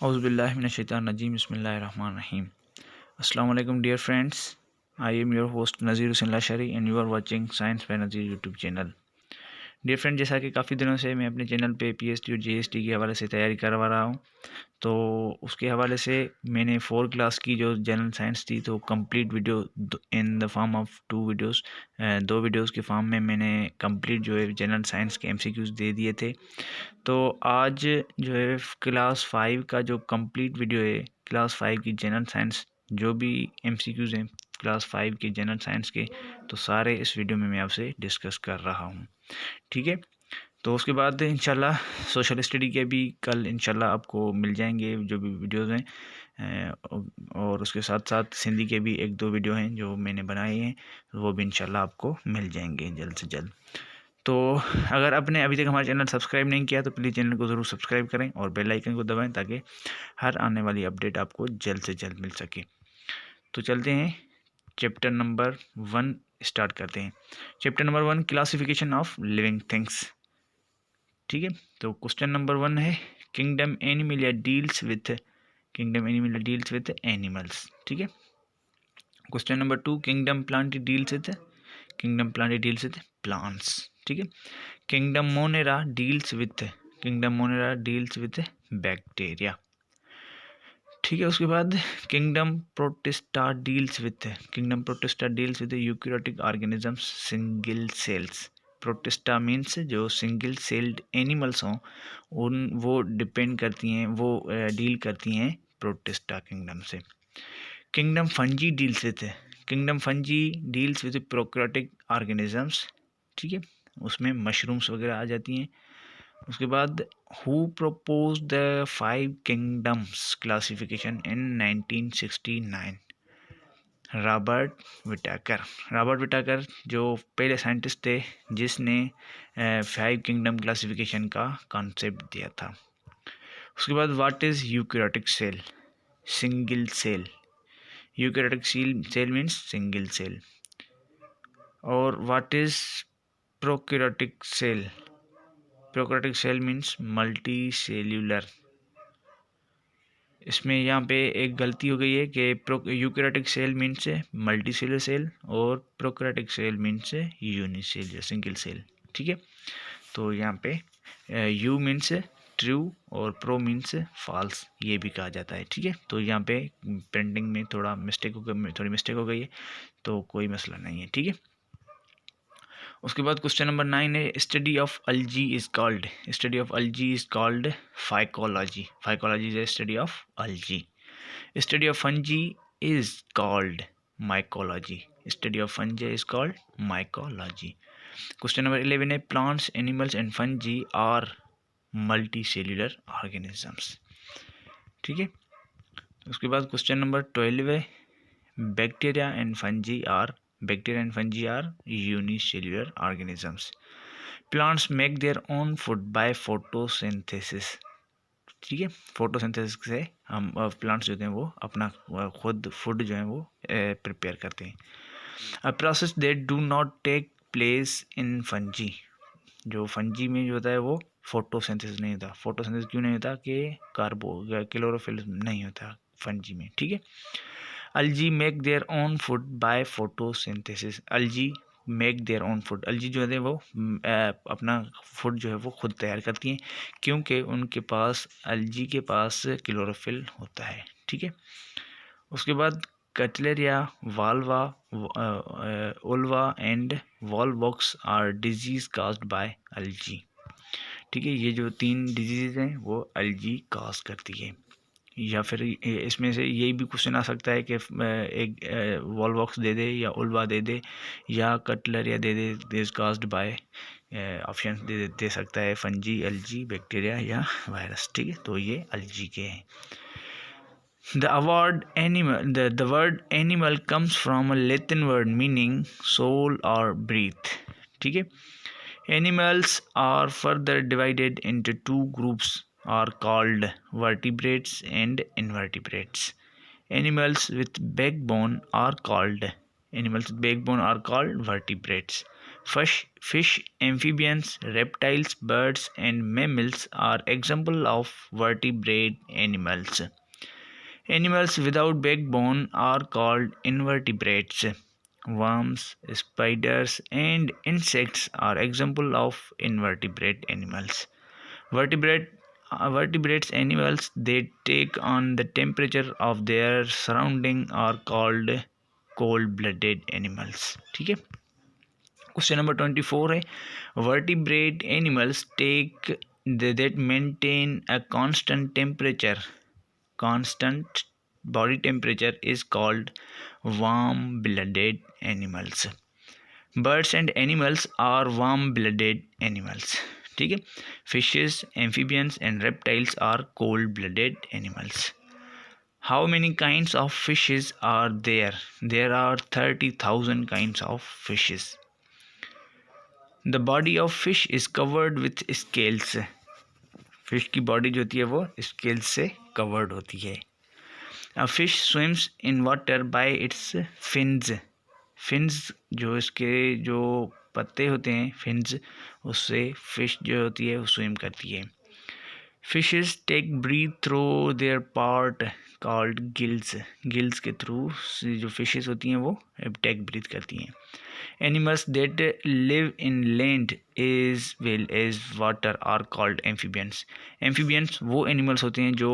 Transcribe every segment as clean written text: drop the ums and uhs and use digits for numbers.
Auzubillahiminash-shaytanir-rajim. Bismillahir-rahmanir-rahim. Assalamu alaikum dear friends. I am your host Nazir Hussain Lashari and you are watching Science by Nazir YouTube channel. Dear friend, जैसा कि काफ़ी दिनों से मैं अपने channel पे PST और जीएसटी के हवाले से तैयारी करवा रहा हूँ, तो उसके हवाले से मैंने 4 क्लास की जो जनरल साइंस थी तो complete video in the form of 2 videos, 2 videos के फॉर्म में मैंने कंप्लीट जो है जनरल साइंस के एमसीक्यूज़ दे दिए थे। तो आज जो है क्लास 5 का जो कंप्लीट वीडियो है, क्लास 5 की जनरल साइंस जो भी एमसीक्यूज़ हैं क्लास 5 के जनरल साइंस के, तो सारे इस वीडियो में मैं आपसे डिस्कस कर रहा हूँ। ठीक है, तो उसके बाद इंशाल्लाह सोशल स्टडी के भी कल इंशाल्लाह आपको मिल जाएंगे जो भी वीडियोज़ हैं, और उसके साथ साथ सिंधी के भी 1-2 वीडियो हैं जो मैंने बनाए हैं, वो भी इंशाल्लाह आपको मिल जाएंगे जल्द से जल्द। तो अगर आपने अभी तक हमारा चैनल सब्सक्राइब नहीं किया तो प्लीज़ चैनल को ज़रूर सब्सक्राइब करें और बेल आइकन को दबाएं ताकि हर आने वाली अपडेट आपको जल्द से जल्द मिल सके। तो चलते हैं चैप्टर नंबर 1 स्टार्ट करते हैं। Chapter number 1, classification of living things. ठीक है, तो क्वेश्चन नंबर 1 है kingdom animalia deals with animals. ठीक है, question number 2, kingdom plant deals with plants. ठीक है, kingdom monera deals with bacteria. ठीक है, उसके बाद kingdom protista deals with eukaryotic organisms single cells. Protista means जो सिंगल सेल्ड एनिमल्स हों उन वो डिपेंड करती हैं, वो डील करती हैं प्रोटिस्टा किंगडम से। Kingdom fungi deals with prokaryotic organisms. ठीक है, उसमें मशरूम्स वगैरह आ जाती हैं। उसके बाद who propose the 5 kingdoms classification in 1969? Robert Whittaker जो पहले साइंटिस्ट थे जिसने 5 किंगडम क्लासिफिकेशन का कॉन्सेप्ट दिया था। उसके बाद what is eukaryotic cell? Single cell. Eukaryotic cell means single cell. और what is prokaryotic cell? Prokaryotic cell means multicellular. इसमें यहाँ पे एक गलती हो गई है कि eukaryotic cell means multicellular cell और prokaryotic cell means unicellular single cell. ठीक है, तो यहाँ पे यू मीन्स ट्रू और प्रो मीन्स फॉल्स ये भी कहा जाता है। ठीक है, तो यहाँ पे प्रिंटिंग में थोड़ी मिस्टेक हो गई है, तो कोई मसला नहीं है। ठीक है, उसके बाद क्वेश्चन नंबर 9 है study of algae is called phycology. Phycology is study of algae. Study of fungi is called mycology. Question number 11 है plants, animals and fungi are multicellular organisms. ठीक है, उसके बाद क्वेश्चन नंबर 12 है bacteria and fungi are unicellular organisms. Plants make their own food by photosynthesis. ठीक है, photosynthesis से हम प्लांट्स जो हैं वो अपना खुद फूड जो है वो प्रिपेयर करते हैं। A process that do not take place in fungi. जो फंजी में जो होता है वो फोटोसिंथेसिस नहीं होता। फोटोसिंथेसिस क्यों नहीं होता कि क्लोरोफिल नहीं होता फंजी में। ठीक है, algae make their own food by photosynthesis. Algae जो है वो अपना फूड जो है वो खुद तैयार करती हैं क्योंकि उनके पास अलजी के पास क्लोरोफिल होता है। ठीक है, उसके बाद Cutleria, Valva, Ulva and Volvox are disease caused by algae. ठीक है, ये जो 3 डिजीज़ हैं वो अलजी काज करती है। या फिर इसमें से यही भी क्वेश्चन आ सकता है कि एक वॉलवॉक्स दे दे या ओल्वा दे दे या कटलेरिया दे दे, दिस काज्ड बाय ऑप्शन दे सकता है फंजी, अलजी, बैक्टीरिया या वायरस। ठीक है, तो ये अलजी के हैं। The word animal comes from a Latin word meaning soul or breath. ठीक है, animals are further divided into 2 groups are called vertebrates and invertebrates. Animals with backbone are called vertebrates. Fish, amphibians, reptiles, birds, and mammals are example of vertebrate animals. Animals without backbone are called invertebrates. Worms, spiders, and insects are example of invertebrate animals. Vertebrate Vertebrates animals that take on the temperature of their surrounding are called cold-blooded animals. ठीक है. Question number 24 है vertebrate animals take that maintain a constant body temperature is called warm blooded animals. Birds and animals are warm blooded animals. ठीक है. Fishes, amphibians and reptiles are cold blooded animals. How many kinds of fishes are there? There are 30,000 kinds of fishes. The body of fish is covered with scales. Fish की body जो होती है वो scales से covered होती है. A fish swims in water by its fins. Fins जो इसके जो पत्ते होते हैं फिन्स उससे फिश जो होती है वो स्विम करती है. Fishes take breath through their part called gills. Gills के थ्रू जो फिशेस होती हैं वो टेक ब्रीथ करती हैं. Animals that live in land as well as water are called amphibians. Amphibians वो animals होते हैं जो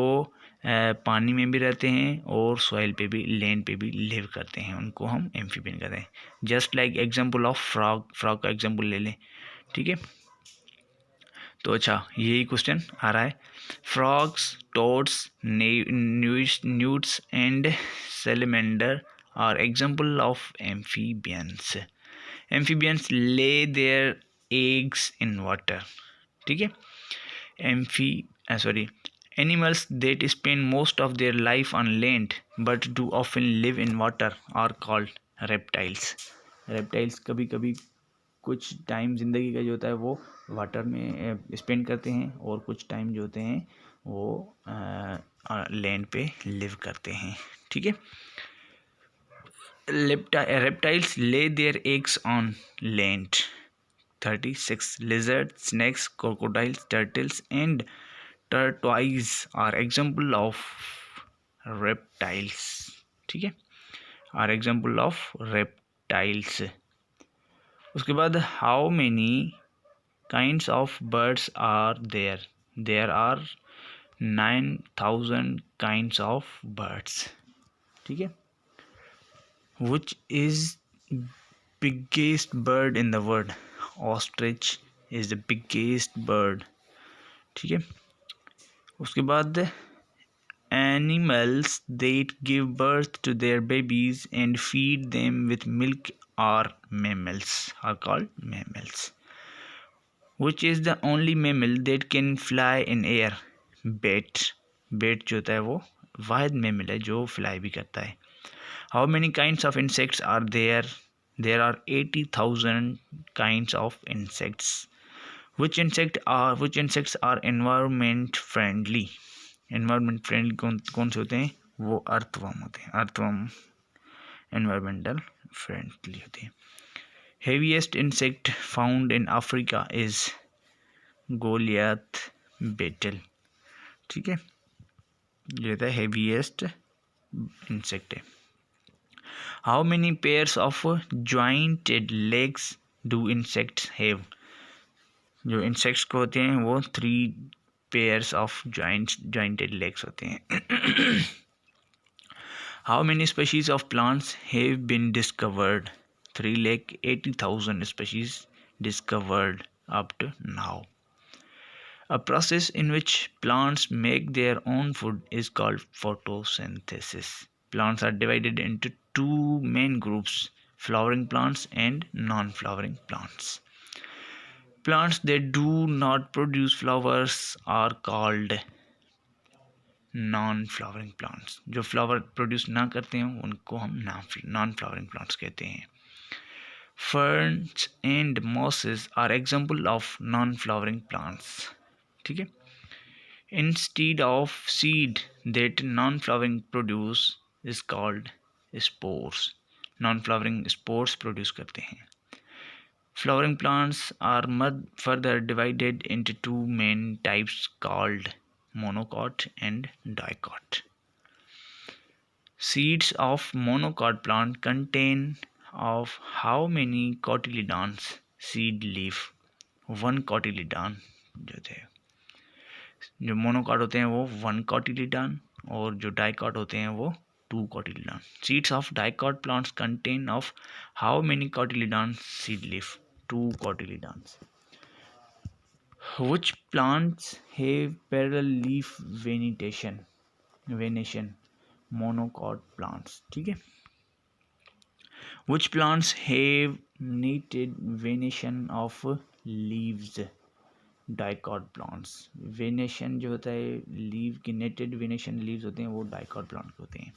पानी में भी रहते हैं और सॉइल पे भी लैंड पे भी लिव करते हैं, उनको हम एम्फीबियन कहते हैं. Just like example of frog का एग्जाम्पल ले लें. ठीक है. तो अच्छा यही क्वेश्चन आ रहा है. Frogs, toads, newts and salamander are example of amphibians. Amphibians lay their eggs in water. ठीक है. Animals that spend most of their life on land but do often live in water are called reptiles. Reptiles कभी कभी कुछ time जिंदगी का जो होता है वो वाटर में स्पेंड करते हैं और कुछ टाइम जो होते हैं वो लैंड पे लिव करते हैं. ठीक है. Reptiles lay their eggs on land. 36. Lizards, snakes, crocodiles, turtles, and tortoises are example of reptiles. ठीक है. Are example of reptiles. उसके बाद how many kinds of birds are there? There are 9,000 kinds of birds. ठीक है. Which is biggest bird in the world? Ostrich is the biggest bird. ठीक है. उसके बाद animals that give birth to their babies and feed them with milk are mammals, are called mammals. Which is the only mammal that can fly in air? Bat. Bat जो होता है वो वाहिद mammal है जो फ्लाई भी करता है. How many kinds of insects are there? There are 80,000 kinds of insects. Which insects are environment friendly? Environment friendly कौन से होते हैं? वो अर्थवर्म होते हैं. अर्थवर्म environmental friendly होते हैं. Heaviest insect found in Africa is Goliath beetle. ठीक है. ये था heaviest insect है. How many pairs of jointed legs do insects have? जो insects को होते हैं वो 3 pairs of jointed legs होते हैं. How many species of plants have been discovered? 3,80,000 species discovered up to now. A process in which plants make their own food is called photosynthesis. Plants are divided into 2 main groups, flowering plants and non-flowering plants. Plants that do not produce flowers are called non-flowering plants. जो flower produce ना करते हैं उनको हम non-flowering plants कहते हैं. Ferns and mosses are example of non-flowering plants. ठीक है. Instead of seed that non-flowering produce is called spores. Non-flowering spores produce करते हैं. Flowering plants are further divided into two main types called monocot and dicot. Seeds of monocot plant contain of how many cotyledons? Seed leaf one cotyledon जो थे, जो monocot होते हैं वो one cotyledon और जो डाइकॉट होते हैं वो to cotyledon. Seeds of dicot plants contain of how many cotyledons? Seed leaf two cotyledons. Which plants have parallel leaf venation? Monocot plants. ठीक है. Which plants have knitted venation of leaves? Dicot plants. Venation जो होता है leave की, knitted venation leaves होते हैं वो dicot plant होते हैं.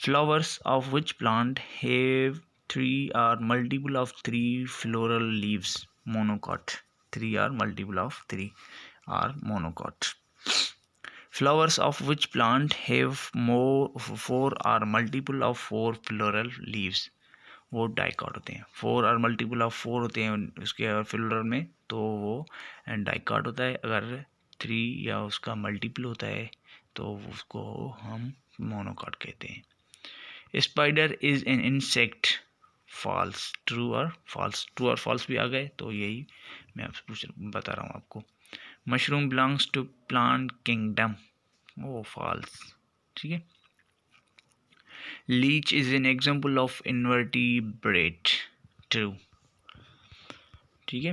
Flowers of which plant have three or multiple of three floral leaves? Monocot. Three or multiple of three are monocot. Flowers of which plant have four or multiple of four floral leaves? वो dicot होते हैं. Four और multiple of four होते हैं उसके अगर floral में तो वो डाइकॉट होता है. अगर थ्री या उसका मल्टीपल होता है तो उसको हम मोनोकॉट कहते हैं. Spider is an insect. False. True और फॉल्स. ट्रू और फॉल्स भी आ गए तो यही मैं बता रहा हूँ आपको. Mushroom belongs to plant kingdom. वो फॉल्स. ठीक है. Leech is an example of invertebrate. True. ठीक है.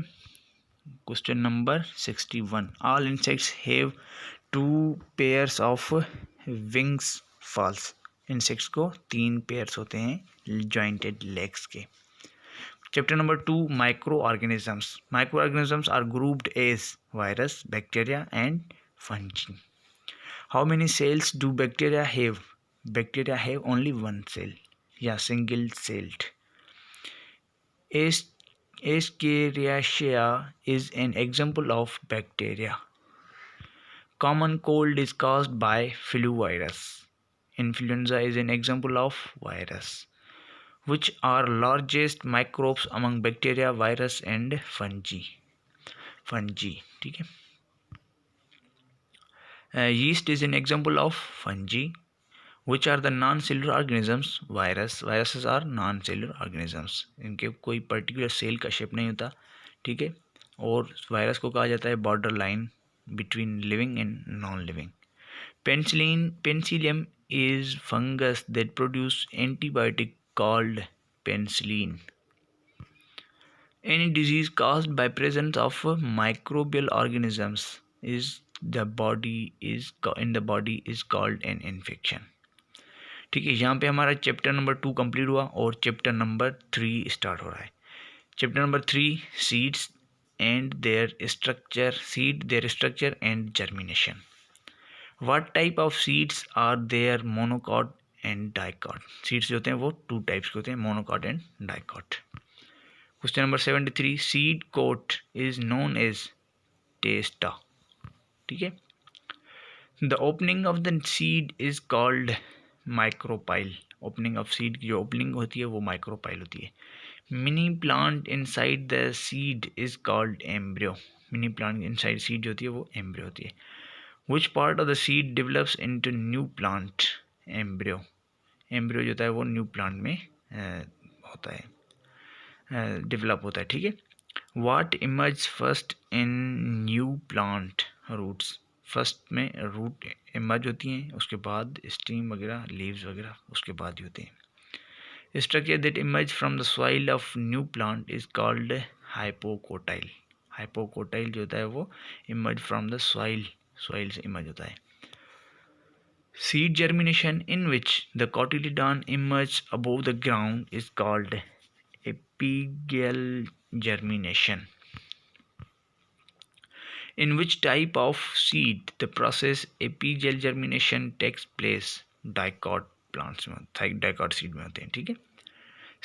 Question number 61. All insects have two pairs of wings. False. Insects को तीन पेयर्स होते हैं जॉइंटेड लेग्स के. Chapter number 2. Microorganisms. Microorganisms are grouped as virus, bacteria and fungi. How many cells do bacteria have? Bacteria have only one cell, या single celled. Escherichia is an example of bacteria. Common cold is caused by flu virus. Influenza is an example of virus. Which are largest microbes among bacteria, virus and fungi? Fungi. ठीक है. Yeast is an example of fungi. Which are the non-cellular organisms? Virus. Viruses are non-cellular organisms. इनके कोई particular cell का shape नहीं होता. ठीक है. और वायरस को कहा जाता है border line between living and non living. Penicillium is fungus that produce antibiotic called penicillin. Any disease caused by presence of microbial organisms in the body is called an infection. ठीक है. यहाँ पे हमारा chapter number 2 complete हुआ और chapter number 3 start हो रहा है. Chapter number 3 seeds and their structure and germination. What type of seeds are there? Monocot and dicot. Seeds जो होते हैं वो टू टाइप्स के होते हैं, monocot and dicot. Question number 73. Seed coat is known as testa. ठीक है. The opening of the seed is called micropyle. Opening of seed की जो ओपनिंग होती है वो माइक्रोपाइल होती है. Mini plant inside the seed is called embryo. Mini plant inside seed जो होती है वो एम्ब्रियो होती है. Which part of the seed develops into new plant? Embryo. Embryo जो होता है वो न्यू प्लांट में होता है, डेवलप होता है. ठीक है. What emerge first in new plant? Roots. First में रूट इमर्ज होती हैं, उसके बाद स्टीम वगैरह, लीव्स वगैरह उसके बाद ही होते हैं. Structure that emerge from the soil of new plant is called hypocotyl. Hypocotyl जो होता है वो इमर्ज फ्रॉम द सॉइल से इमर्ज होता है. Seed germination in which the cotyledon emerges above the ground is called apical germination. In which type of seed the process apical germination takes place? Dicot plants में, dicot seed में होते हैं. ठीक है.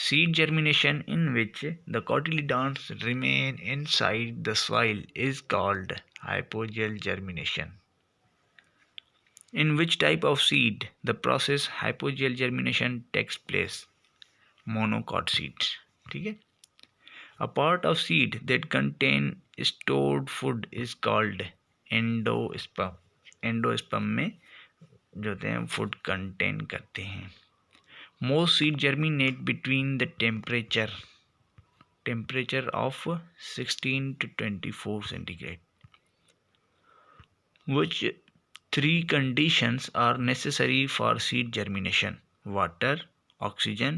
Seed germination in which the cotyledons remain inside the soil is called hypogel germination. In which type of seed the process hypogel germination takes place? Monocot seeds. ठीक है. A part of seed that contain stored food is called endosperm. Endosperm में जो होते हैं food contain करते हैं. Most seed germinate between the temperature of 16 to 24 centigrade. Which three conditions are necessary for seed germination? Water, oxygen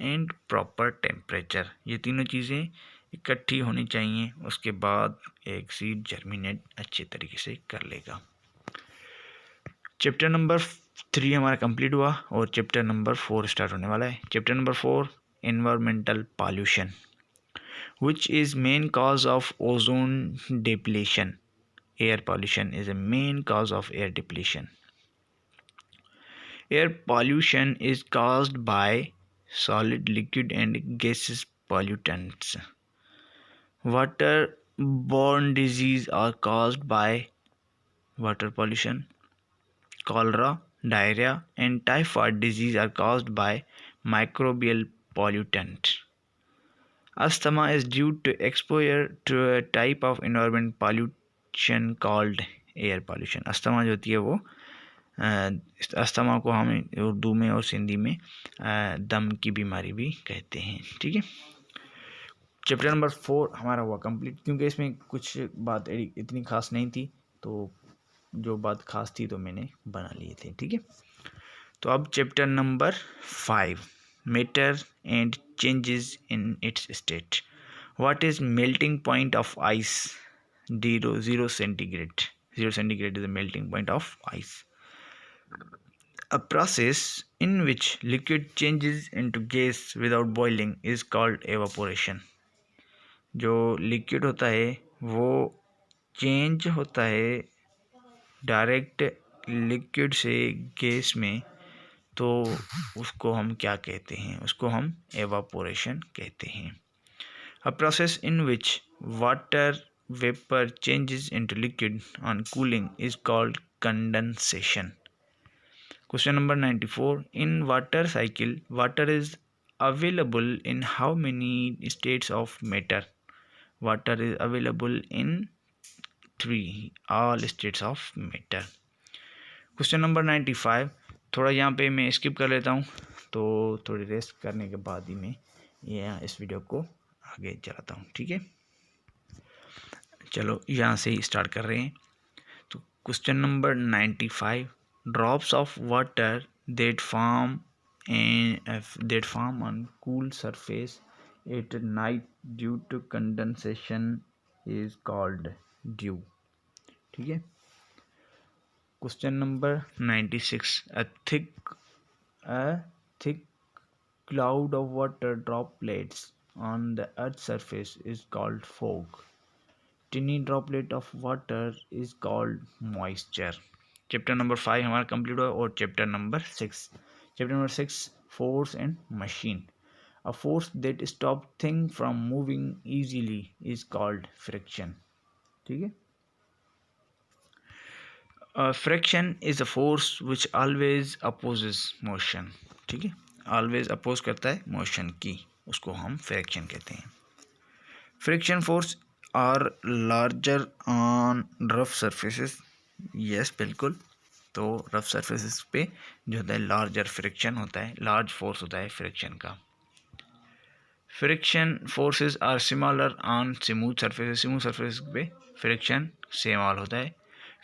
and proper temperature. ये तीनों चीज़ें इकट्ठी होनी चाहिए, उसके बाद एक सीड जर्मिनेट अच्छे तरीके से कर लेगा. चैप्टर नंबर 3 हमारा कंप्लीट हुआ और चैप्टर नंबर 4 स्टार्ट होने वाला है. Chapter number 4 environmental pollution. Which is main cause of ozone depletion? Air pollution is a main cause of air depletion. Air pollution is caused by solid, liquid and gaseous pollutants. Waterborne disease are caused by water pollution. Cholera, diarrhea and typhoid disease are caused by microbial pollutants. Asthma is due to exposure to a type of environment pollution called air pollution. Asthma जो होती है वो asthma को हम उर्दू में और सिंधी में दम की बीमारी भी कहते हैं. ठीक है. चैप्टर नंबर 4 हमारा हुआ कंप्लीट, क्योंकि इसमें कुछ बात इतनी खास नहीं थी, तो जो बात खास थी तो मैंने बना लिए थे. ठीक है. तो अब chapter number 5 matter and changes in its state. What is melting point of ice? 0 centigrade. 0 centigrade is the melting point of ice. A process in which liquid changes into gas without boiling is called evaporation. जो liquid होता है वो change होता है direct liquid से gas में, तो उसको हम क्या कहते हैं? उसको हम एवापोरेशन कहते हैं. A process in which water vapor changes into liquid on cooling is called condensation. Question number 94. In water cycle, water is available in how many states of matter? Water is available in 3, all states of matter. Question number 95. थोड़ा यहाँ पे मैं skip कर लेता हूँ, तो थोड़ी rest करने के बाद ही मैं इस वीडियो को आगे चलाता हूँ. ठीक है. चलो यहाँ से ही स्टार्ट कर रहे हैं. तो question number 95. Drops of water that form on cool surface at night due to condensation is called dew. ठीक है. Question number 96. A thick cloud of water droplets on the earth's surface is called fog. Tiny droplet of water is called moisture. Chapter number 5 हमारा complete हुआ और chapter number 6. Chapter number 6 force and machine. A force that stops things from moving easily is called friction. ठीक है. Friction is a force which always opposes motion. ठीक है. Always oppose करता है motion की, उसको हम फ्रिक्शन कहते हैं. Friction force are larger on rough surfaces. Yes, बिल्कुल. तो रफ सरफेसेस पे जो होता है लार्जर फ्रिक्शन होता है, लार्ज फोर्स होता है फ्रिक्शन का. Friction forces are similar on smooth surfaces. Smooth surface पे फ्रिक्शन स्मॉल होता है.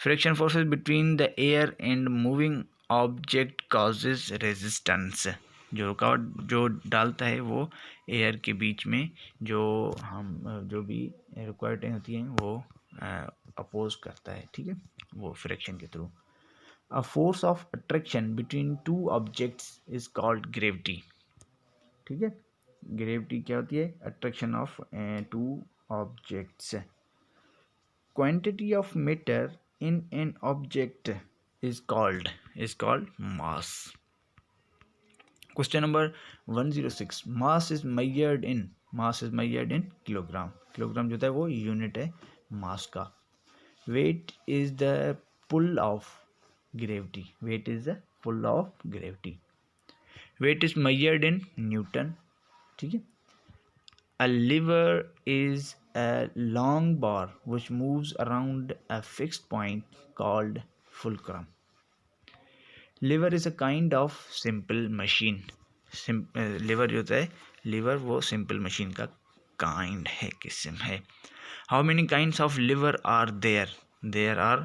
Friction forces between the air and moving object causes resistance. जो रुकावट जो डालता है वो एयर के बीच में जो भी रुकावटें होती हैं वो अपोज करता है. ठीक है. वो फ्रिक्शन के through. A force of attraction between two objects is called gravity. ठीक है. ग्रेविटी क्या होती है? Attraction of two objects. Quantity of matter in an object is called mass. Question number 106. mass is measured in kilogram. Kilogram जो होता है वो unit है मास का. weight is the pull of gravity. weight is measured in Newton. ठीक है. A liver is a long bar which moves around a fixed point called fulcrum. Liver is a kind of simple machine. Liver जो होता है, liver वो simple machine का kind है, किस्म है. How many kinds of liver are there? There are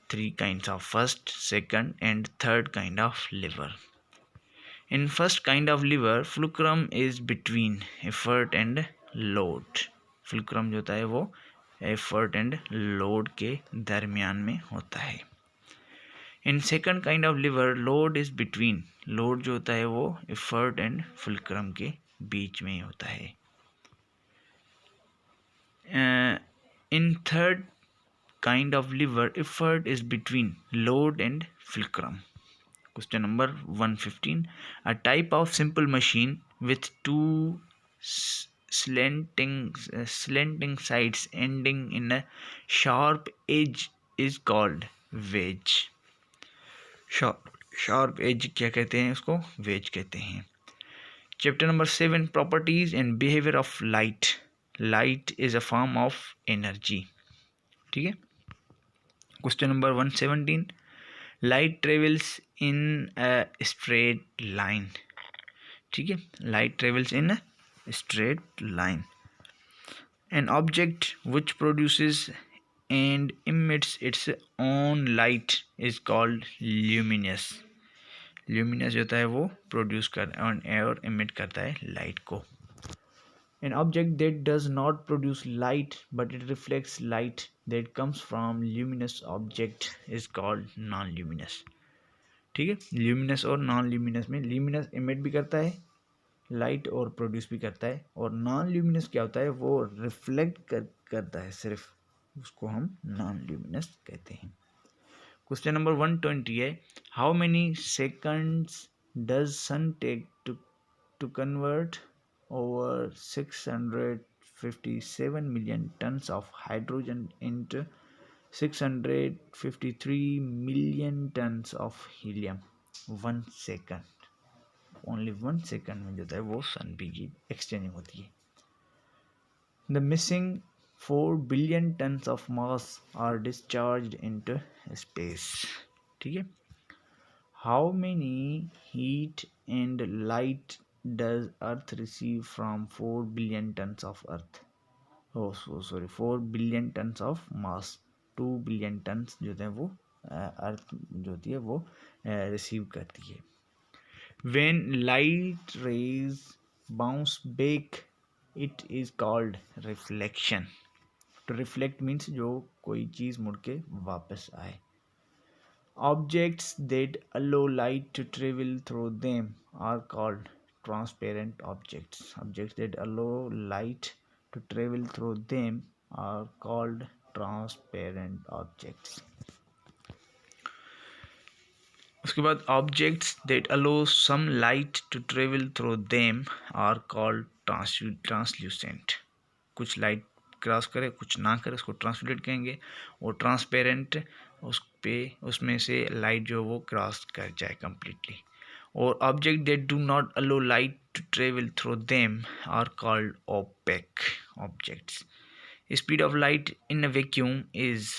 3 kinds of first, second and third kind of liver. In first kind of liver, fulcrum is between effort and load. fulcrum जो होता है वो effort and load के दरमियान में होता है. In second kind of liver, load is between. load जो होता है वो effort and fulcrum के बीच में होता है. In third kind of liver, effort is between load and fulcrum. Question number 115. A type of simple machine with two slanting sides ending in a sharp edge is called wedge. Sharp edge क्या कहते हैं उसको? wedge कहते हैं. Chapter number 7. Properties and behavior of light. Light is a form of energy. ठीक है. Question number 117. Light travels in a straight line. ठीक है. Light travels in a straight line. An object which produces and emits its own light is called luminous. Luminous जो होता है वो produce और emit करता है light को. An object that does not produce light but it reflects light that comes from luminous object is called non-luminous. ठीक है. luminous और non-luminous में luminous emit भी करता है लाइट और प्रोड्यूस भी करता है, और नॉन ल्यूमिनस क्या होता है? वो रिफ्लेक्ट करता है सिर्फ, उसको हम नॉन ल्यूमिनस कहते हैं. क्वेश्चन नंबर 120 है. How many seconds does sun take to convert over 657 million tons of hydrogen into 653 million tons of helium. 1 second, only 1 second में जो है वो सन की एक्सचेंजिंग होती है. The missing 4 billion tons of mass are discharged into space. ठीक है. How many heat and light does earth receive from 4 billion tons of earth? 4 billion tons of mass. 2 billion tons जो है वो अर्थ जो होती है वो रिसीव करती है. When light rays bounce back, it is called reflection. To reflect means जो कोई चीज़ मुड़ के वापस आए. Objects that allow light to travel through them are called transparent objects. Objects that allow light to travel through them are called transparent objects. उसके बाद objects that allow some light to travel through them are called translucent. कुछ light cross करे कुछ ना करे उसको translucent कहेंगे. और ट्रांसपेरेंट उसमें से लाइट जो वो क्रॉस कर जाए कम्प्लीटली. और object that do not allow light to travel through them are called opaque objects. Speed of light in a vacuum is,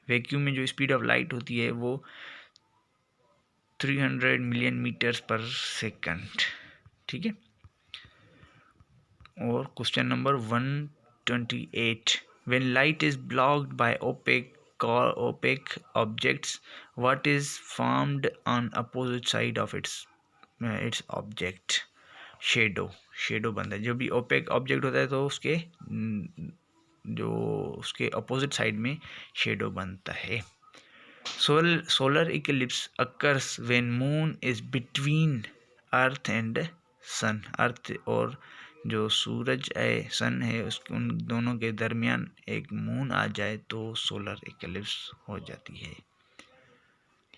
vacuum में जो स्पीड ऑफ लाइट होती है वो 300 मिलियन मीटर्स पर सेकंड. ठीक है. और question number 128. When light is blocked by opaque objects, what is formed on opposite side of its object? Shadow बनता है. जो भी ओपेक ऑब्जेक्ट होता है तो उसके जो उसके अपोजिट साइड में शेडो बनता है. Solar eclipse occurs when moon is between earth and sun. अर्थ और जो सूरज है सन है उसके उन दोनों के दरमियान एक मून आ जाए तो सोलर इक्लिप्स हो जाती है.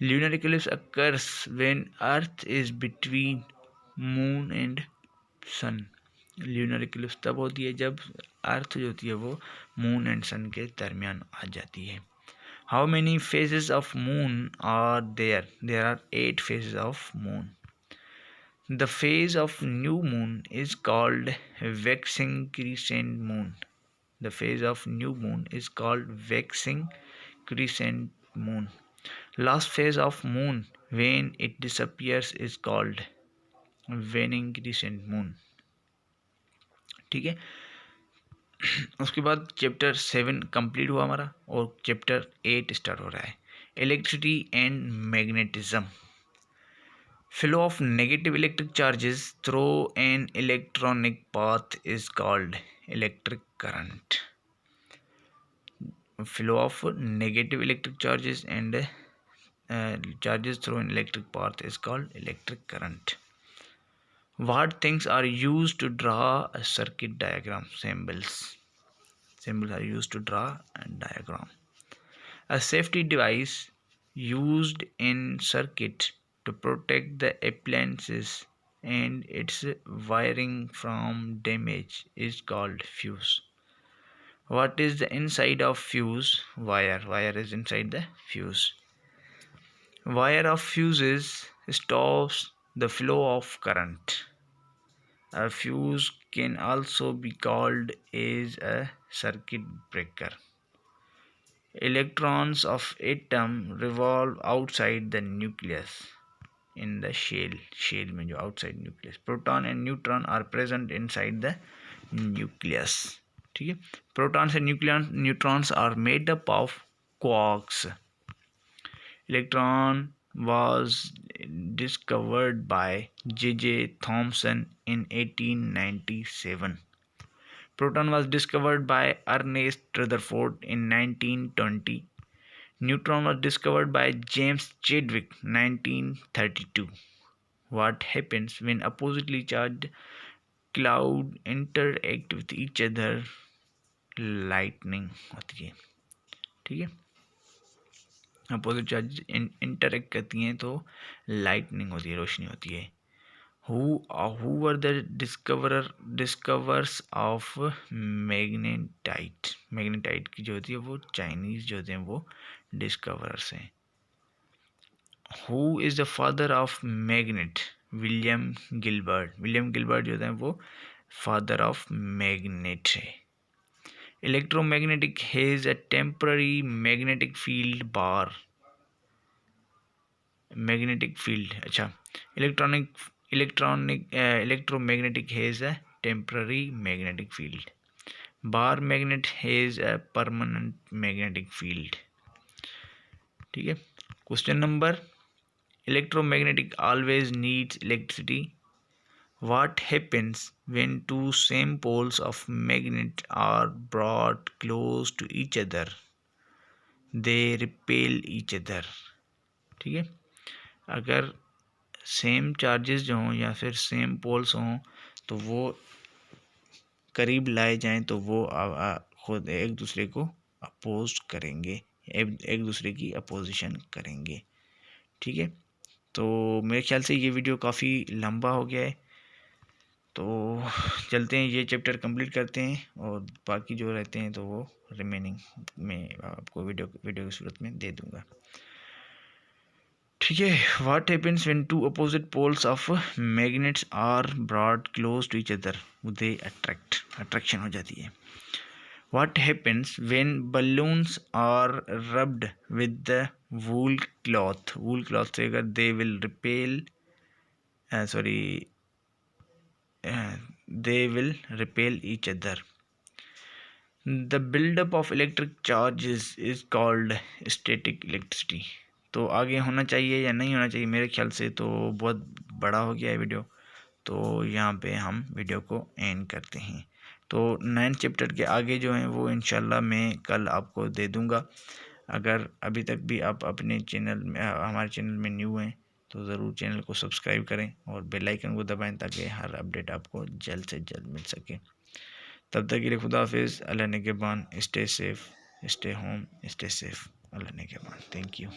Lunar eclipse occurs when earth is between moon and sun. Lunar eclipse तब होती है जब अर्थ जो होती है वो मून एंड सन के दरमियान आ जाती है. How many phases of moon are there? There are 8 phases of moon. The phase of new moon is called waxing crescent moon. The phase of new moon is called waxing crescent moon. Last phase of moon when it disappears is called waning crescent moon. ठीक है, उसके बाद chapter 7 complete हुआ हमारा और chapter 8 start हो रहा है, electricity and magnetism. Flow of negative electric charges through an electronic path is called electric current. Flow of negative electric charges and charges through an electric path is called electric current. What things are used to draw a circuit diagram? Symbols. Symbols are used to draw a diagram. A safety device used in circuit to protect the appliances and its wiring from damage is called fuse. What is the inside of fuse? Wire. Wire is inside the fuse. Wire of fuses stops the flow of current. A fuse can also be called as a circuit breaker. Electrons of atom revolve outside the nucleus in the shell में जो outside nucleus. Proton and neutron are present inside the nucleus. ठीक है, protons and neutrons are made up of quarks. Electron was discovered by J.J. Thomson in 1897. Proton was discovered by Ernest Rutherford in 1920. Neutron was discovered by James Chadwick 1932. What happens when oppositely charged clouds interact with each other? Lightning होती है. ठीक है, opposite charge interact करती हैं तो lightning होती है, रोशनी होती है. Who were the discoverers of magnetite? Magnetite की जो होती है वो चाइनीज जो होते हैं वो डिस्कवरर्स हैं. Who is the father of magnet? William Gilbert. William Gilbert जो होते हैं वो फादर ऑफ मैग्नेट है. Electromagnetic has a temporary magnetic field bar. Magnetic field, अच्छा, electromagnetic has a temporary magnetic field. Bar magnet has a permanent magnetic field. ठीक है, question number, electromagnetic always needs electricity. What happens when two same poles of magnet are brought close to each other? They repel each other. ठीक है, अगर same charges जो हों या फिर same poles हों तो वो करीब लाए जाएं तो वो खुद एक दूसरे को अपोज करेंगे, एक दूसरे की अपोजिशन करेंगे. ठीक है, तो मेरे ख्याल से ये वीडियो काफ़ी लंबा हो गया है, तो चलते हैं ये चैप्टर कंप्लीट करते हैं और बाकी जो रहते हैं तो वो रिमेनिंग में आपको वीडियो की सूरत में दे दूँगा. ठीक है, what happens when two opposite poles of magnets are brought close to each other? They attraction हो जाती है. What happens when balloons are rubbed with the wool cloth से अगर they will repel each other. The buildup of electric charges is called static electricity. तो आगे होना चाहिए या नहीं होना चाहिए? मेरे ख्याल से तो बहुत बड़ा हो गया है वीडियो, तो यहाँ पे हम वीडियो को एंड करते हैं. तो 9 चैप्टर के आगे जो हैं वो इंशाल्लाह मैं कल आपको दे दूँगा. अगर अभी तक भी आप अपने चैनल में हमारे चैनल में न्यू हैं तो ज़रूर चैनल को सब्सक्राइब करें और बेल आइकन को दबाएं ताकि हर अपडेट आपको जल्द से जल्द मिल सके. तब तक के लिए खुदा हाफिज़. अल्लाह निगहबान. Stay safe, stay home, stay safe. Allah निगहबान. Thank you.